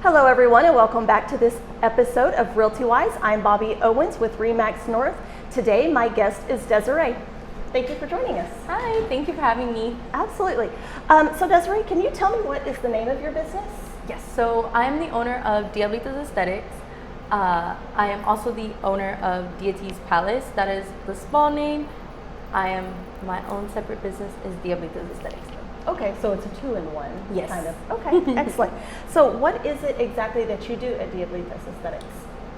Hello everyone and welcome back to this episode of Realty Wise. I'm Bobby Owens with Remax North. Today my guest is Desirey. Thank you for joining us. Hi, thank you for having me. Absolutely. So Desirey, can you tell me what is the name of your business? Yes, so I'm the owner of DiablitasEsthetics. I am also the owner of Deity's Palace. That is the spa name. My own separate business is DiablitasEsthetics. Okay, so it's a two-in-one. Yes. Kind of. Okay, excellent. So what is it exactly that you do at DiablitasEsthetics?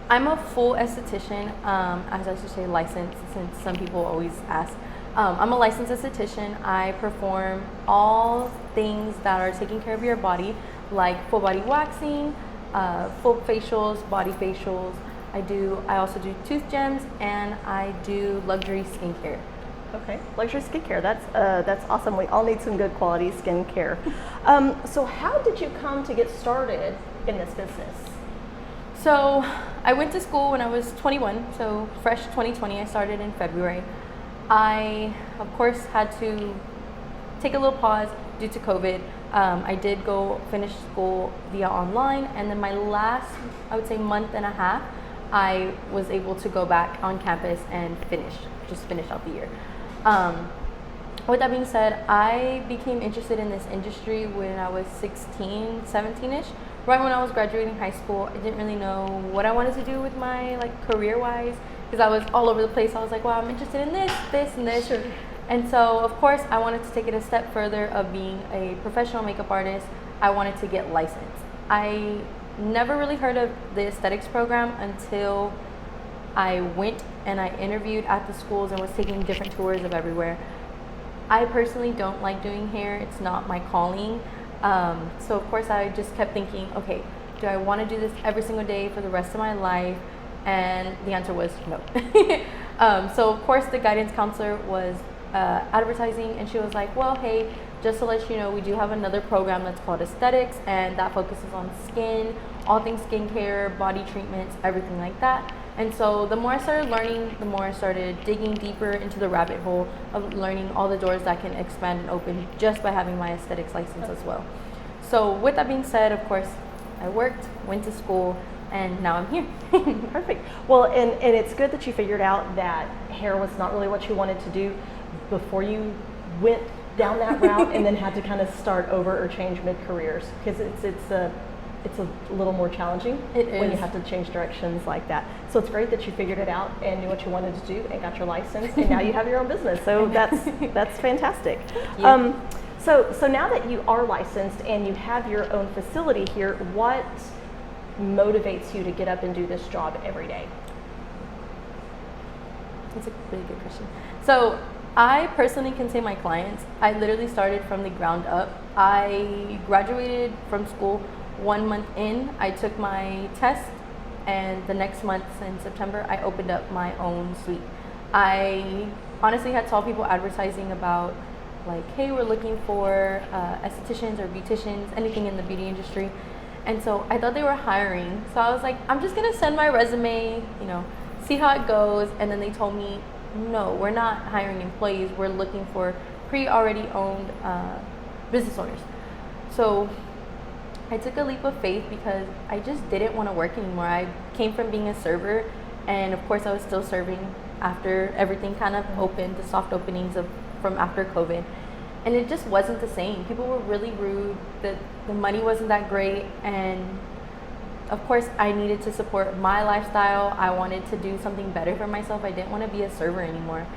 I'm a full esthetician, as I should say licensed, since some people always ask. I'm a licensed esthetician. I perform all things that are taking care of your body, like full body waxing, full facials, body facials. I also do tooth gems, and I do luxury skincare. Okay, luxury skincare. That's awesome. We all need some good quality skincare. So how did you come to get started in this business? So I went to school when I was 21, so fresh 2020. I started in February. I, of course, had to take a little pause due to COVID. I did go finish school via online, and then my last, I would say, month and a half, I was able to go back on campus and finish out the year. With that being said, I became interested in this industry when I was 16, 17-ish. Right when I was graduating high school, I didn't really know what I wanted to do with my career-wise, because I was all over the place. I was like, wow, I'm interested in this, and this. Sure. And so, of course, I wanted to take it a step further of being a professional makeup artist. I wanted to get licensed. I never really heard of the aesthetics program until I went and I interviewed at the schools and was taking different tours of everywhere. I personally don't like doing hair. It's not my calling. So of course I just kept thinking, okay, do I want to do this every single day for the rest of my life? And the answer was no. So of course the guidance counselor was advertising, and she was like, well, hey, just to let you know, we do have another program that's called aesthetics, and that focuses on skin, all things skincare, body treatments, everything like that. And so the more I started learning, the more I started digging deeper into the rabbit hole of learning all the doors that can expand and open just by having my aesthetics license as well. So with that being said, of course, I worked, went to school, and now I'm here. Perfect. Well, and it's good that you figured out that hair was not really what you wanted to do before you went down that route and then had to kind of start over or change mid-careers, because it's a little more challenging when you have to change directions like that. So it's great that you figured it out and knew what you wanted to do and got your license, and now you have your own business. So that's fantastic. So now that you are licensed and you have your own facility here, what motivates you to get up and do this job every day? That's a really good question. So I personally can say my clients, I literally started from the ground up. I graduated from school 1 month in. I took my test, and the next month in September, I opened up my own suite. I honestly had saw people advertising about hey, we're looking for estheticians or beauticians, anything in the beauty industry. And so I thought they were hiring. So I was like, I'm just gonna send my resume, see how it goes. And then they told me, no, we're not hiring employees. We're looking for already owned business owners. So I took a leap of faith because I just didn't want to work anymore. I came from being a server, and of course I was still serving after everything kind of opened, the soft openings from after COVID. And it just wasn't the same. People were really rude. The money wasn't that great, and of course I needed to support my lifestyle. I wanted to do something better for myself. I didn't want to be a server anymore.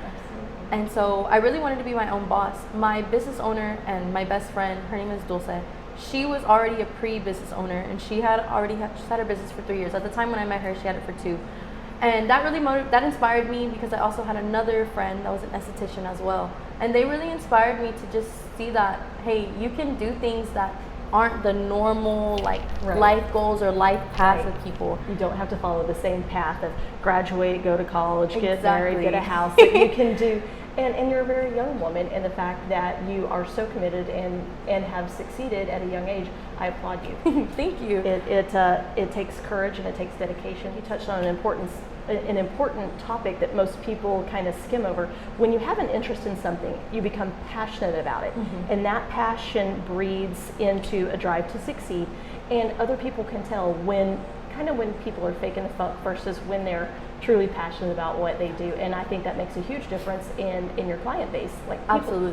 And so I really wanted to be my own boss. My business owner and my best friend, her name is Dulce. She was already a pre-business owner, and she had her business for 3 years. At the time when I met her, she had it for 2. And that really that inspired me, because I also had another friend that was an esthetician as well. And they really inspired me to just see that, hey, you can do things that aren't the normal life goals or life paths of people. You don't have to follow the same path of graduate, go to college, get married, get a house. That you can do. And you're a very young woman, and the fact that you are so committed and have succeeded at a young age, I applaud you. Thank you. It takes courage and it takes dedication. You touched on an important topic that most people kind of skim over. When you have an interest in something, you become passionate about it, and that passion breeds into a drive to succeed. And other people can tell when people are faking the funk versus when they're truly passionate about what they do. And I think that makes a huge difference in your client base. Like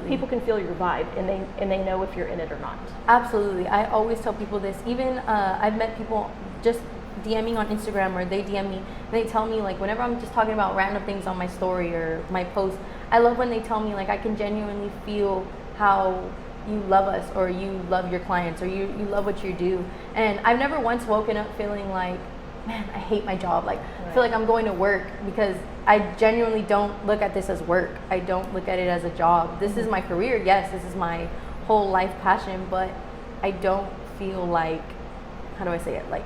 people can feel your vibe, and they know if you're in it or not. Absolutely. I always tell people this. Even I've met people just DMing on Instagram, or they DM me and they tell me, like, whenever I'm just talking about random things on my story or my post, I love when they tell me, like, I can genuinely feel how you love us, or you love your clients, or you love what you do. And I've never once woken up feeling like, man, I hate my job. Like, I feel like I'm going to work, because I genuinely don't look at this as work. I don't look at it as a job. This is my career. Yes, this is my whole life passion, but I don't feel like, how do I say it? Like,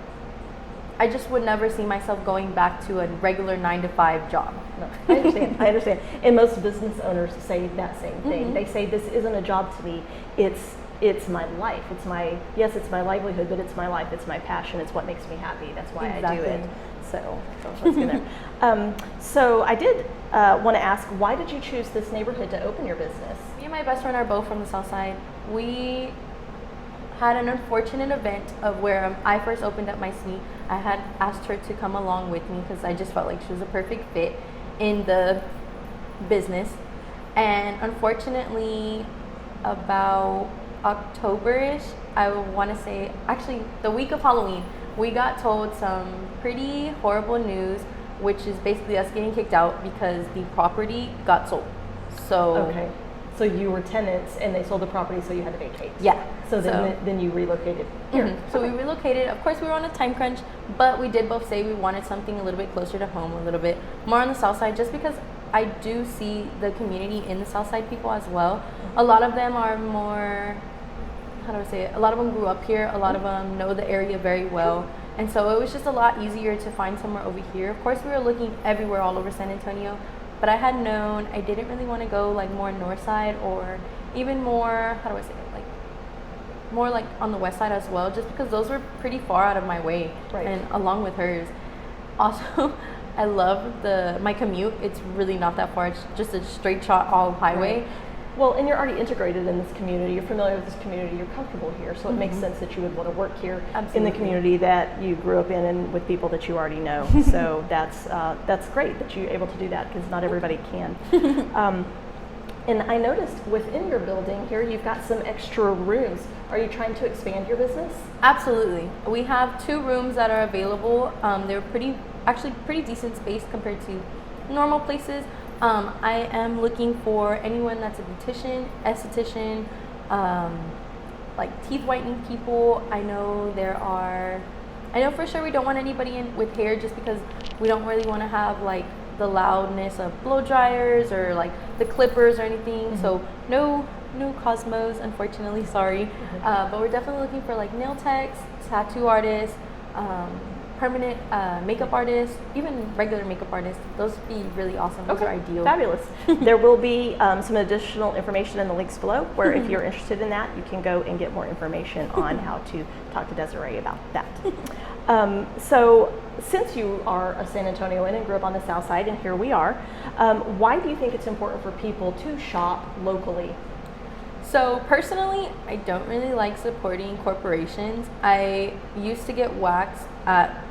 I just would never see myself going back to a regular 9-to-5 job. No, I understand. And most business owners say that same thing. They say, this isn't a job to me. It's my life. It's my livelihood, but it's my life. It's my passion. It's what makes me happy. That's why I do it. So that's good there. So I did want to ask, why did you choose this neighborhood to open your business? Me and my best friend are both from the South Side. We had an unfortunate event of where I first opened up my SNE. I had asked her to come along with me because I just felt like she was a perfect fit in the business. And unfortunately, about October-ish, I want to say, actually the week of Halloween, we got told some pretty horrible news, which is basically us getting kicked out because the property got sold. So okay. So you were tenants and they sold the property, so you had to vacate. Yeah. So then you relocated here. Mm-hmm. So we relocated. Of course, we were on a time crunch, but we did both say we wanted something a little bit closer to home, a little bit more on the South Side, just because I do see the community in the South Side people as well. A lot of them are more, how do I say it? A lot of them grew up here. A lot of them know the area very well. And so it was just a lot easier to find somewhere over here. Of course, we were looking everywhere all over San Antonio, but I had known I didn't really want to go like more north side, or even more, how do I say it, like more like on the west side as well, just because those were pretty far out of my way. Right. And along with hers. Also, I love my commute. It's really not that far. It's just a straight shot all highway. Right. Well, and you're already integrated in this community. You're familiar with this community. You're comfortable here, so it makes sense that you would want to work here in the community that you grew up in and with people that you already know. So that's great that you're able to do that, because not everybody can. And I noticed within your building here, you've got some extra rooms. Are you trying to expand your business? Absolutely. We have 2 rooms that are available. They're pretty decent space compared to normal places. I am looking for anyone that's a beautician, esthetician, like teeth whitening people. I know for sure we don't want anybody in with hair, just because we don't really want to have like the loudness of blow dryers or like the clippers or anything. So no Cosmos, unfortunately, sorry. But we're definitely looking for like nail techs, tattoo artists, permanent makeup artists, even regular makeup artists. Those would be really awesome. Those are ideal. Fabulous. There will be some additional information in the links below, where if you're interested in that, you can go and get more information on how to talk to Desirey about that. So since you are a San Antonioan and grew up on the South Side, and here we are, why do you think it's important for people to shop locally? So personally, I don't really like supporting corporations. I used to get waxed at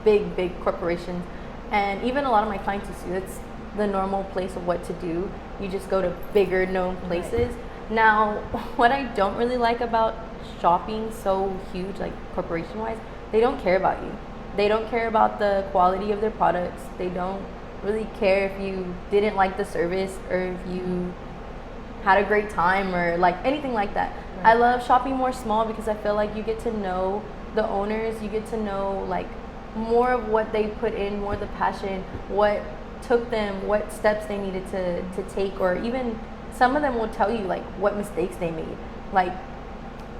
big corporations, and even a lot of my clients used to. It's the normal place of what to do. You just go to bigger known places. Right. Now, what I don't really like about shopping so huge, like corporation wise, they don't care about you. They don't care about the quality of their products. They don't really care if you didn't like the service or if you had a great time or like anything like that. Right. I love shopping more small because I feel like you get to know the owners, you get to know like more of what they put in, more of the passion, what took them, what steps they needed to take, or even some of them will tell you like what mistakes they made. Like,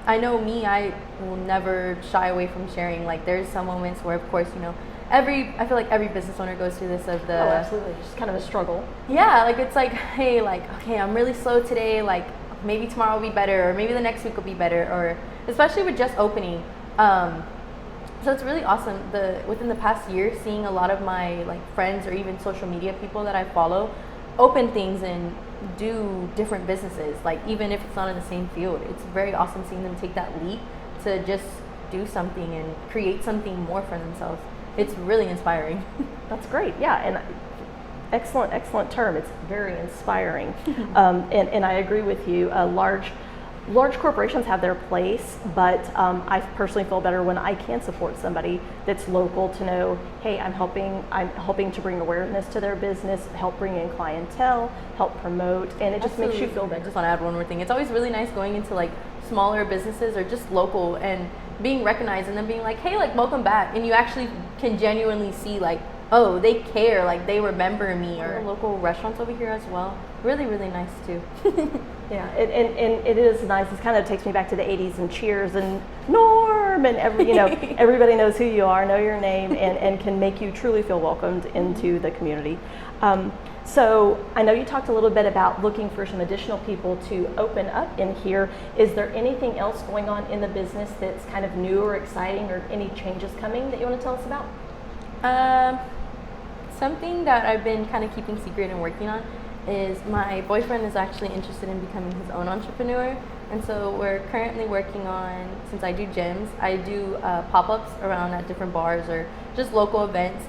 I know me, I will never shy away from sharing. Like, there's some moments where, of course, you know, I feel like every business owner goes through this of the... Oh, absolutely. It's just kind of a struggle. Yeah, like, it's like, hey, like, okay, I'm really slow today. Like, maybe tomorrow will be better, or maybe the next week will be better, or especially with just opening. So it's really awesome. Within the past year, seeing a lot of my, like, friends or even social media people that I follow open things and do different businesses, like even if it's not in the same field. It's very awesome seeing them take that leap to just do something and create something more for themselves. It's really inspiring. That's great. Yeah, and excellent term. It's very inspiring. And I agree with you. Large corporations have their place, but I personally feel better when I can support somebody that's local to know, hey, I'm helping to bring awareness to their business, help bring in clientele, help promote, and it just makes you feel better. I just want to add one more thing. It's always really nice going into like smaller businesses or just local and being recognized and then being like, hey, like welcome back, and you actually can genuinely see like, oh, they care, like they remember me. Or local restaurants over here as well, really nice too. Yeah, and it is nice. It kind of takes me back to the 80s and Cheers and Norm and everybody knows who you are, know your name, and can make you truly feel welcomed into the community. So I know you talked a little bit about looking for some additional people to open up in here. Is there anything else going on in the business that's kind of new or exciting, or any changes coming that you want to tell us about? Something that I've been kind of keeping secret and working on is my boyfriend is actually interested in becoming his own entrepreneur, and so we're currently working on, since I do gyms, I do pop-ups around at different bars or just local events,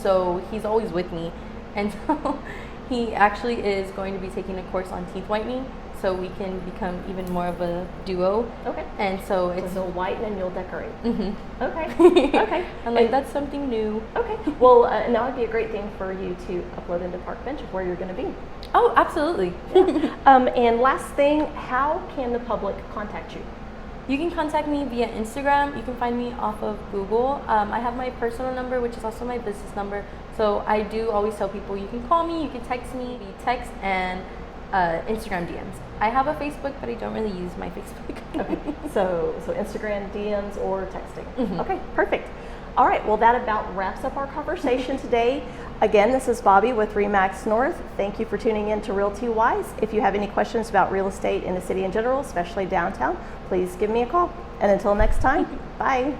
so he's always with me, and so he actually is going to be taking a course on teeth whitening, so we can become even more of a duo. Okay. And so it's he'll whiten and you'll decorate. Mm-hmm. Okay. Okay. I'm like, that's something new. Okay. Well, now would be a great thing for you to upload into Park Bench of where you're going to be. Oh, absolutely. Yeah. And last thing, how can the public contact you? You can contact me via Instagram. You can find me off of Google. I have my personal number, which is also my business number. So I do always tell people you can call me, you can text me, text and Instagram DMs. I have a Facebook, but I don't really use my Facebook. Okay. So Instagram DMs or texting. Mm-hmm. Okay, perfect. All right, well that about wraps up our conversation today. Again, this is Bobby with RE/MAX North. Thank you for tuning in to Realty Wise. If you have any questions about real estate in the city in general, especially downtown, please give me a call. And until next time, bye.